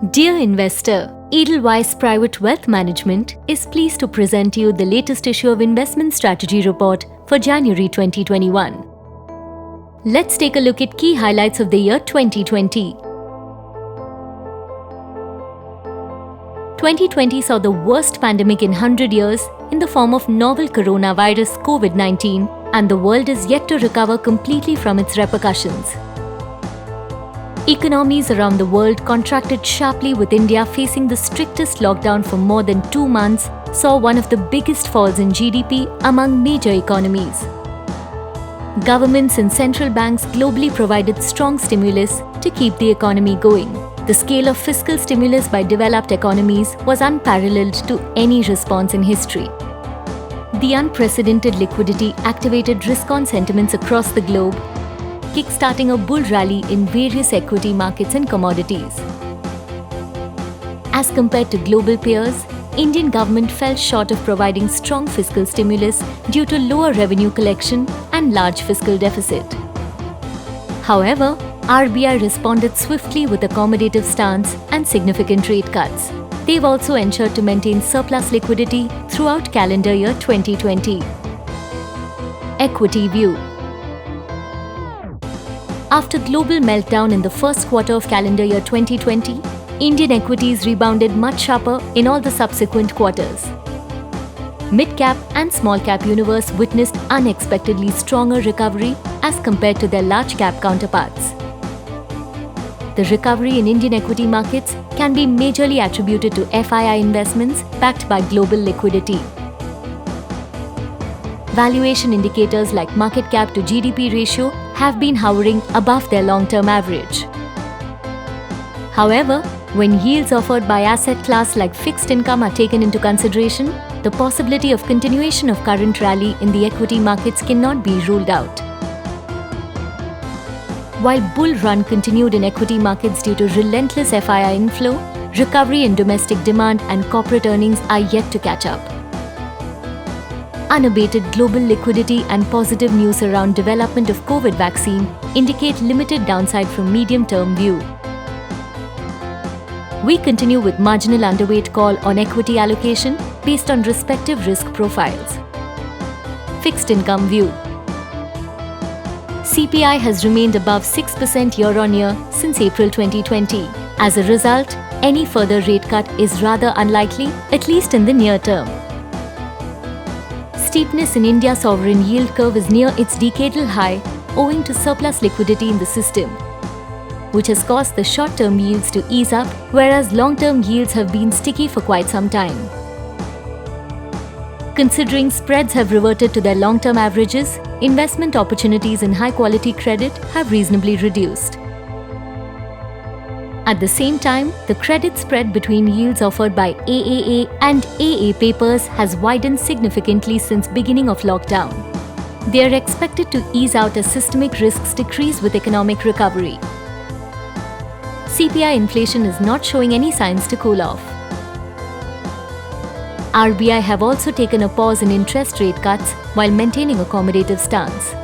Dear investor, Edelweiss Private Wealth Management is pleased to present you the latest issue of Investment Strategy Report for January 2021. Let's take a look at key highlights of the year 2020. 2020 saw the worst pandemic in 100 years in the form of novel coronavirus COVID-19, and the world is yet to recover completely from its repercussions. Economies around the world contracted sharply, with India facing the strictest lockdown for more than 2 months, saw one of the biggest falls in GDP among major economies. Governments and central banks globally provided strong stimulus to keep the economy going. The scale of fiscal stimulus by developed economies was unparalleled to any response in history. The unprecedented liquidity activated risk-on sentiments across the globe, kickstarting a bull rally in various equity markets and commodities. As compared to global peers, Indian government fell short of providing strong fiscal stimulus due to lower revenue collection and large fiscal deficit. However, RBI responded swiftly with accommodative stance and significant rate cuts. They've also ensured to maintain surplus liquidity throughout calendar year 2020. Equity view. After global meltdown in the first quarter of calendar year 2020, Indian equities rebounded much sharper in all the subsequent quarters. Mid-cap and small-cap universe witnessed unexpectedly stronger recovery as compared to their large-cap counterparts. The recovery in Indian equity markets can be majorly attributed to FII investments backed by global liquidity. Valuation indicators like market cap to GDP ratio have been hovering above their long-term average. However, when yields offered by asset class like fixed income are taken into consideration, the possibility of continuation of current rally in the equity markets cannot be ruled out. While bull run continued in equity markets due to relentless FII inflow, recovery in domestic demand and corporate earnings are yet to catch up. Unabated global liquidity and positive news around development of COVID vaccine indicate limited downside from medium-term view. We continue with marginal underweight call on equity allocation based on respective risk profiles. Fixed income view. CPI has remained above 6% year-on-year since April 2020. As a result, any further rate cut is rather unlikely, at least in the near term. Steepness in India's sovereign yield curve is near its decadal high owing to surplus liquidity in the system, which has caused the short-term yields to ease up, whereas long-term yields have been sticky for quite some time. Considering spreads have reverted to their long-term averages, investment opportunities in high-quality credit have reasonably reduced. At the same time, the credit spread between yields offered by AAA and AA papers has widened significantly since beginning of lockdown. They are expected to ease out as systemic risks decrease with economic recovery. CPI inflation is not showing any signs to cool off. RBI have also taken a pause in interest rate cuts while maintaining accommodative stance.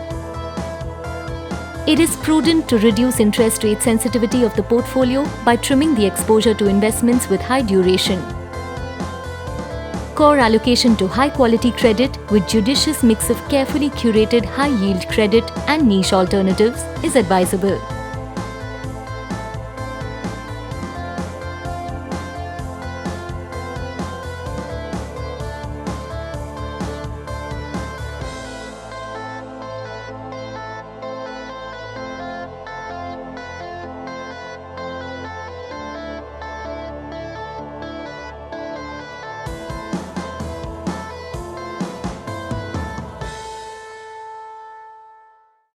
It is prudent to reduce interest rate sensitivity of the portfolio by trimming the exposure to investments with high duration. Core allocation to high-quality credit with judicious mix of carefully curated high-yield credit and niche alternatives is advisable.